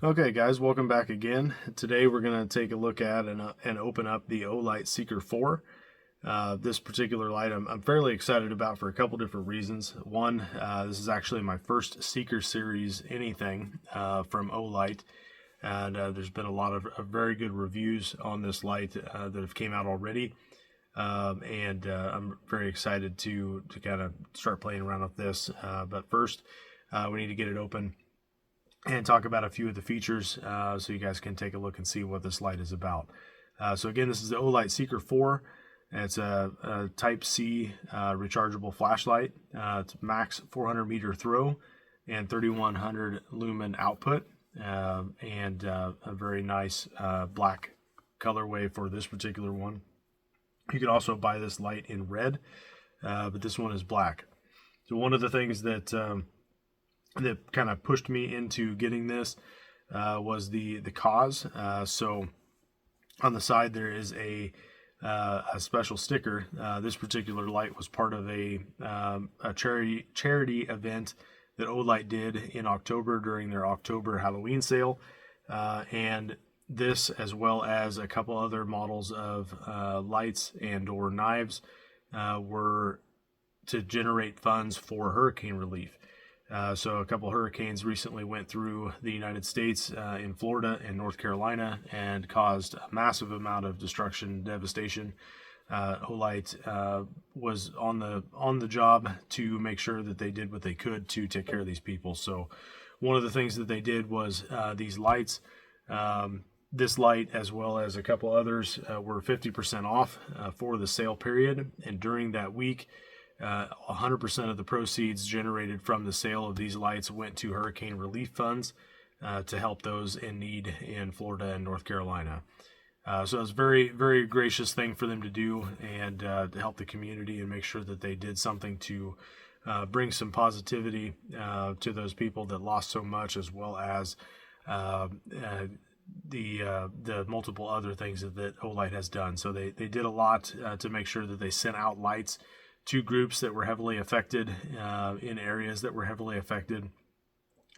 Okay, guys, welcome back again. Today we're going to take a look at and open up the Olight Seeker 4. This particular light I'm fairly excited about for a couple different reasons. One, this is actually my first Seeker series anything from Olight, and there's been a lot of very good reviews on this light that have came out already. And I'm very excited to kind of start playing around with this. But first, we need to get it open and talk about a few of the features so you guys can take a look and see what this light is about. So again, this is the Olight Seeker 4. It's a Type C rechargeable flashlight. It's max 400 meter throw and 3100 lumen output, and a very nice black colorway for this particular one. You can also buy this light in red, but this one is black. So one of the things that kind of pushed me into getting this was the cause. So on the side there is a special sticker. This particular light was part of a charity event that Olight did in October during their October Halloween sale, and this, as well as a couple other models of lights and or knives, were to generate funds for hurricane relief. So a couple hurricanes recently went through the United States in Florida and North Carolina and caused a massive amount of destruction and devastation. Olight was on the job to make sure that they did what they could to take care of these people. So one of the things that they did was these lights. This light, as well as a couple others, were 50% off for the sale period, and during that week, 100% of the proceeds generated from the sale of these lights went to hurricane relief funds to help those in need in Florida and North Carolina. So it's a very, very gracious thing for them to do, and to help the community and make sure that they did something to bring some positivity to those people that lost so much, as well as the multiple other things that Olight has done. So they did a lot to make sure that they sent out lights to groups that were heavily affected in areas that were heavily affected,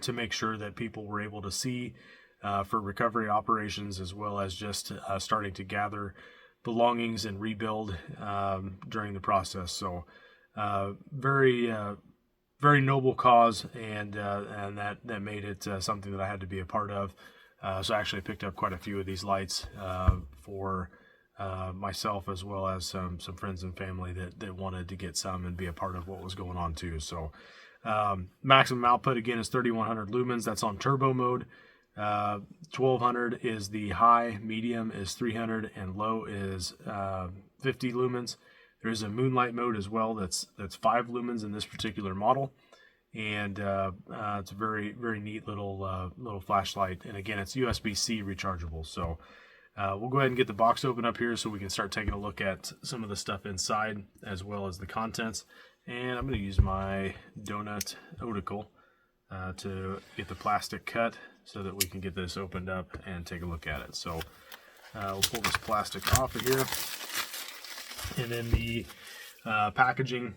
to make sure that people were able to see for recovery operations, as well as just starting to gather belongings and rebuild during the process. So very noble cause, and that made it something that I had to be a part of. So I actually picked up quite a few of these lights for myself, as well as some friends and family that wanted to get some and be a part of what was going on too. So maximum output again is 3100 lumens. That's on turbo mode. 1200 is the high, medium is 300, and low is 50 lumens. There is a moonlight mode as well. That's 5 lumens in this particular model, and it's a very, very neat little flashlight. And again, it's USB-C rechargeable. So we'll go ahead and get the box open up here so we can start taking a look at some of the stuff inside, as well as the contents. And I'm going to use my donut oticle to get the plastic cut so that we can get this opened up and take a look at it. So we'll pull this plastic off of here. And then the packaging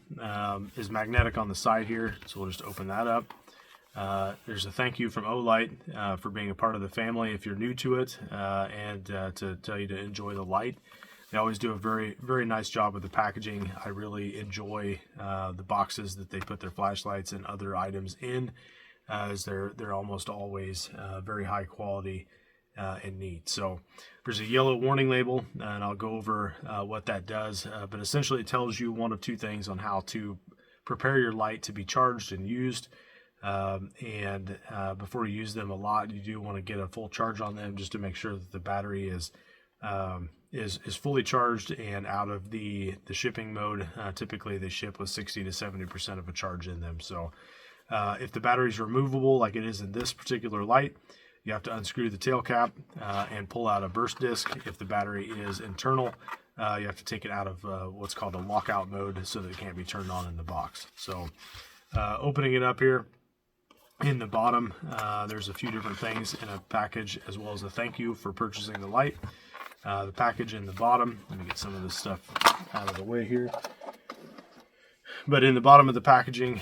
is magnetic on the side here, so we'll just open that up. There's a thank you from Olight for being a part of the family if you're new to it, and to tell you to enjoy the light. They always do a very, very nice job with the packaging. I really enjoy the boxes that they put their flashlights and other items in, as they're almost always very high quality and neat. So there's a yellow warning label, and I'll go over what that does, but essentially it tells you one of two things on how to prepare your light to be charged and used. And before you use them a lot, you do want to get a full charge on them, just to make sure that the battery is fully charged and out of the shipping mode. Typically they ship with 60 to 70% of a charge in them. So if the battery is removable, like it is in this particular light, you have to unscrew the tail cap and pull out a burst disc. If the battery is internal, you have to take it out of what's called a lockout mode, so that it can't be turned on in the box. So opening it up here, in the bottom, there's a few different things in a package, as well as a thank you for purchasing the light. The package in the bottom, let me get some of this stuff out of the way here. But in the bottom of the packaging,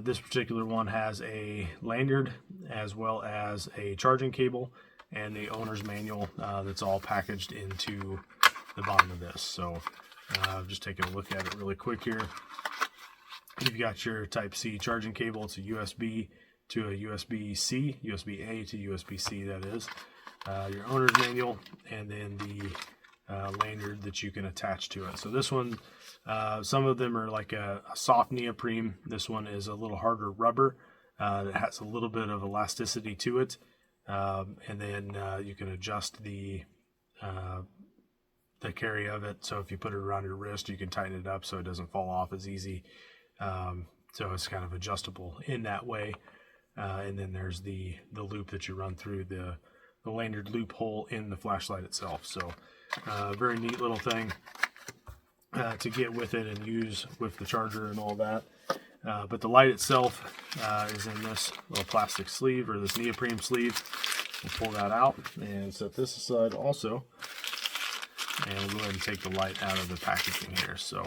this particular one has a lanyard as well as a charging cable and the owner's manual that's all packaged into the bottom of this. So just taking a look at it really quick here. You've got your Type-C charging cable. It's a USB to a USB-C, USB-A to USB-C, that is. Your owner's manual, and then the lanyard that you can attach to it. So this one, some of them are like a soft neoprene. This one is a little harder rubber. It has a little bit of elasticity to it. And then you can adjust the carry of it. So if you put it around your wrist, you can tighten it up so it doesn't fall off as easy. So it's kind of adjustable in that way. And then there's the loop that you run through the lanyard loophole in the flashlight itself. So very neat little thing to get with it and use with the charger and all that. But the light itself is in this little plastic sleeve, or this neoprene sleeve. We'll pull that out and set this aside also. And we'll go ahead and take the light out of the packaging here. So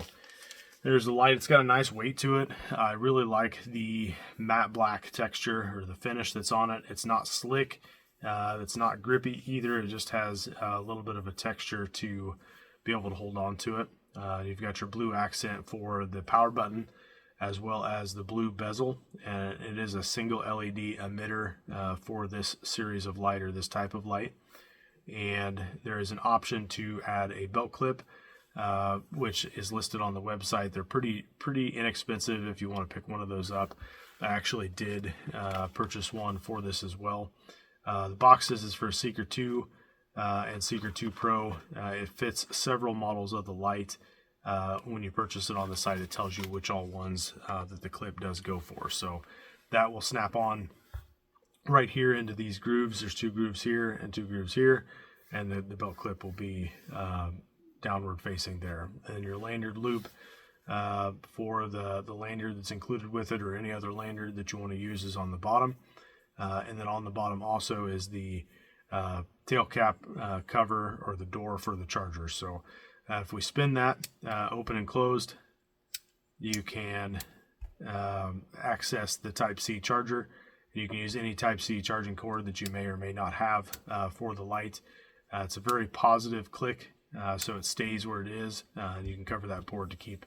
there's the light. It's got a nice weight to it. I really like the matte black texture, or the finish that's on it. It's not slick. It's not grippy either. It just has a little bit of a texture to be able to hold on to it. You've got your blue accent for the power button, as well as the blue bezel. And it is a single LED emitter for this series of light, or this type of light. And there is an option to add a belt clip, which is listed on the website. They're pretty inexpensive if you want to pick one of those up. I actually did purchase one for this as well. The boxes is for Seeker 2 and Seeker 2 Pro. It fits several models of the light. When you purchase it on the site, it tells you which all ones that the clip does go for. So that will snap on right here into these grooves. There's 2 grooves here and 2 grooves here, and the belt clip will be downward facing there. And your lanyard loop for the lanyard that's included with it, or any other lanyard that you want to use, is on the bottom. And then on the bottom also is the tail cap cover, or the door for the charger. So if we spin that open and closed, you can access the Type-C charger. You can use any Type-C charging cord that you may or may not have for the light. It's a very positive click, so it stays where it is. And you can cover that port to keep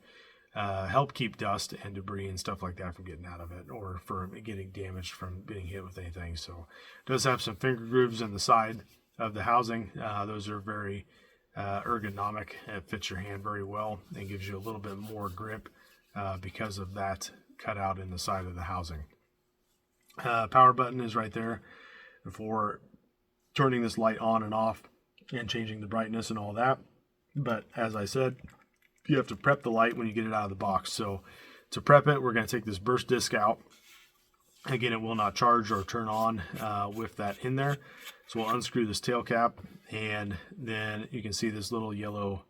help keep dust and debris and stuff like that from getting out of it, or for getting damaged from being hit with anything. So it does have some finger grooves in the side of the housing. Those are very ergonomic. It fits your hand very well and gives you a little bit more grip because of that cutout in the side of the housing. Power button is right there for turning this light on and off and changing the brightness and all that. But as I said, you have to prep the light when you get it out of the box. So to prep it, we're going to take this burst disc out. Again, it will not charge or turn on with that in there. So we'll unscrew this tail cap, and then you can see this little yellow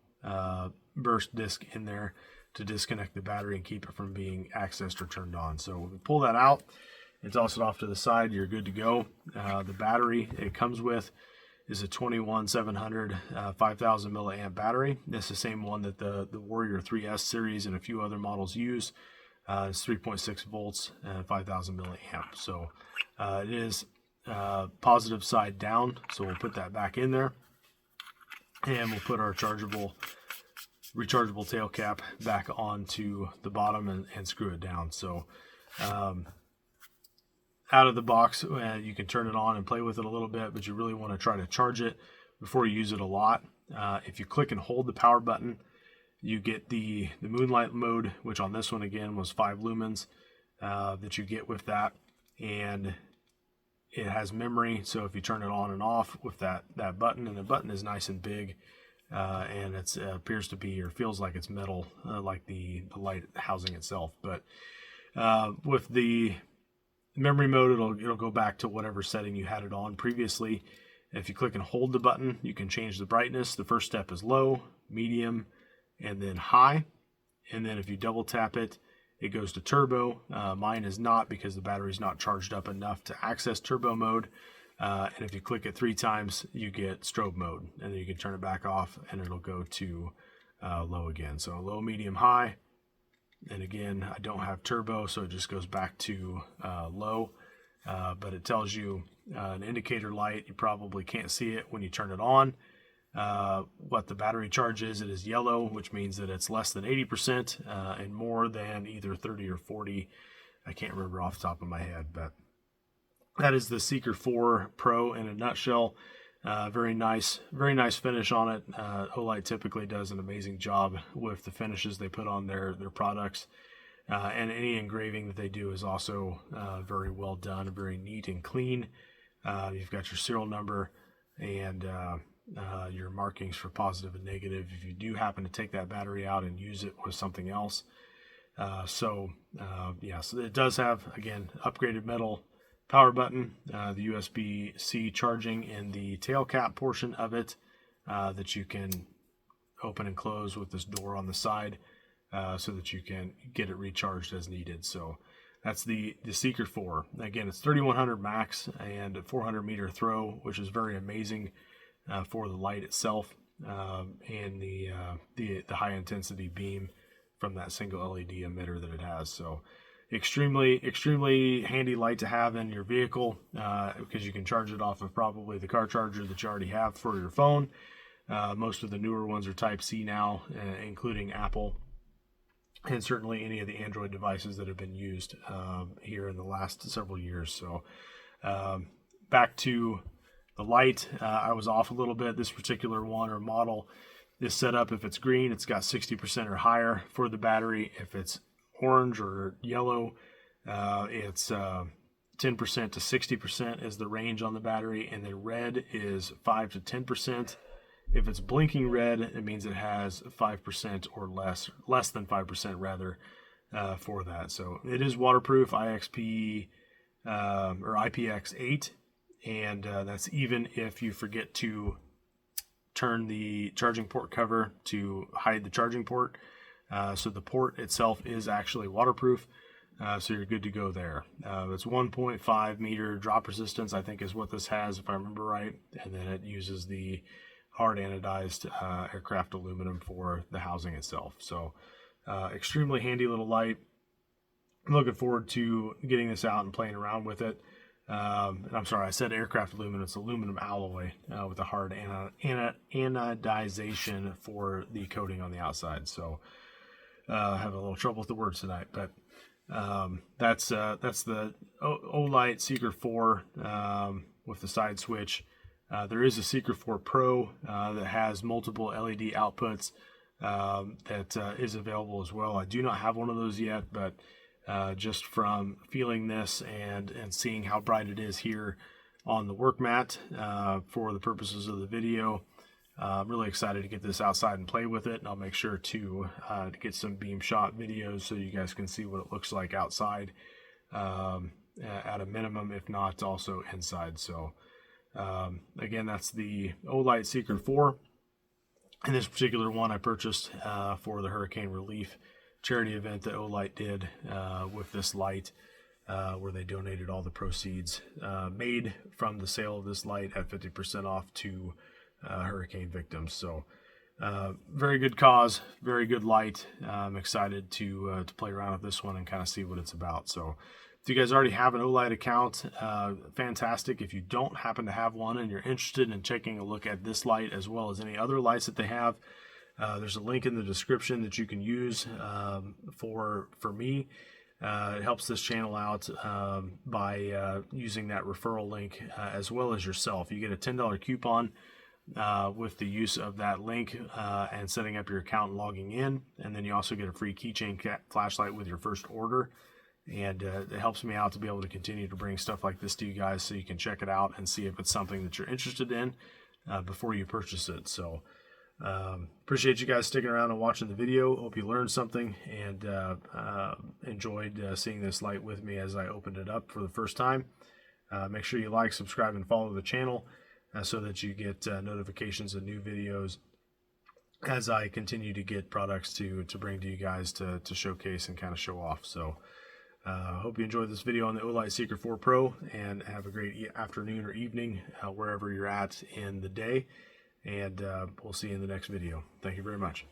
burst disc in there to disconnect the battery and keep it from being accessed or turned on. So when we pull that out and toss it off to the side, you're good to go. The battery it comes with is a 21700 5000 milliamp battery. That's the same one that the Warrior 3S series and a few other models use. It's 3.6 volts and 5000 milliamp. So it is positive side down. So we'll put that back in there, and we'll put our rechargeable tail cap back onto the bottom and screw it down. So out of the box, you can turn it on and play with it a little bit, but you really want to try to charge it before you use it a lot. If you click and hold the power button, you get the moonlight mode, which on this one again was 5 lumens that you get with that, and it has memory. So if you turn it on and off with that button, and the button is nice and big, and it appears to be, or feels like it's metal, like the light housing itself. But with the memory mode, it'll go back to whatever setting you had it on previously. If you click and hold the button, you can change the brightness. The first step is low, medium, and then high. And then if you double tap it, it goes to turbo. Mine is not, because the battery's not charged up enough to access turbo mode. And if you click it 3 times, you get strobe mode, and then you can turn it back off and it'll go to low again. So low, medium, high, And again, I don't have turbo, so it just goes back to low. But it tells you an indicator light. You probably can't see it when you turn it on. What the battery charge is, it is yellow, which means that it's less than 80% and more than either 30 or 40. I can't remember off the top of my head, but that is the Seeker 4 Pro in a nutshell. Very nice finish on it. Olight typically does an amazing job with the finishes they put on their products. And any engraving that they do is also very well done, very neat and clean. You've got your serial number and your markings for positive and negative if you do happen to take that battery out and use it with something else. So it does have, again, upgraded metal power button, the USB-C charging in the tail cap portion of it that you can open and close with this door on the side so that you can get it recharged as needed. So that's the Seeker 4. Again, it's 3100 max and a 400 meter throw, which is very amazing for the light itself and the high intensity beam from that single LED emitter that it has. So extremely handy light to have in your vehicle because you can charge it off of probably the car charger that you already have for your phone. Most of the newer ones are Type-C now, including Apple, and certainly any of the Android devices that have been used here in the last several years. So back to the light, I was off a little bit. This particular one or model is set up, if it's green, it's got 60% or higher for the battery. If it's orange or yellow, it's 10% to 60% is the range on the battery, and then red is 5 to 10%. If it's blinking red, it means it has 5% or less than 5% rather, for that. So it is waterproof, IXP or IPX8, and that's even if you forget to turn the charging port cover to hide the charging port. So the port itself is actually waterproof, so you're good to go there. It's 1.5 meter drop resistance, I think is what this has, if I remember right, and then it uses the hard anodized aircraft aluminum for the housing itself. So extremely handy little light. I'm looking forward to getting this out and playing around with it. And I'm sorry, I said aircraft aluminum. It's aluminum alloy with a hard anodization for the coating on the outside. So having a little trouble with the words tonight, but that's the Olight Seeker 4 with the side switch. There is a Seeker 4 Pro that has multiple LED outputs that is available as well. I do not have one of those yet, but just from feeling this and seeing how bright it is here on the work mat for the purposes of the video, I'm really excited to get this outside and play with it, and I'll make sure to get some beam shot videos so you guys can see what it looks like outside at a minimum, if not also inside. So again, that's the Olight Seeker 4, and this particular one I purchased for the hurricane relief charity event that Olight did with this light, where they donated all the proceeds made from the sale of this light at 50% off to hurricane victims. So very good cause, very good light. I'm excited to play around with this one and kind of see what it's about. So if you guys already have an Olight account, fantastic. If you don't happen to have one and you're interested in taking a look at this light as well as any other lights that they have, there's a link in the description that you can use for me. It helps this channel out by using that referral link as well as yourself. You get a $10 coupon with the use of that link and setting up your account and logging in, and then you also get a free keychain flashlight with your first order. And it helps me out to be able to continue to bring stuff like this to you guys so you can check it out and see if it's something that you're interested in before you purchase it. So appreciate you guys sticking around and watching the video. Hope you learned something and enjoyed seeing this light with me as I opened it up for the first time. Make sure you like, subscribe, and follow the channel so that you get notifications of new videos as I continue to get products to bring to you guys to showcase and kind of show off. So hope you enjoyed this video on the Olight Seeker 4 Pro, and have a great afternoon or evening wherever you're at in the day. And we'll see you in the next video. Thank you very much.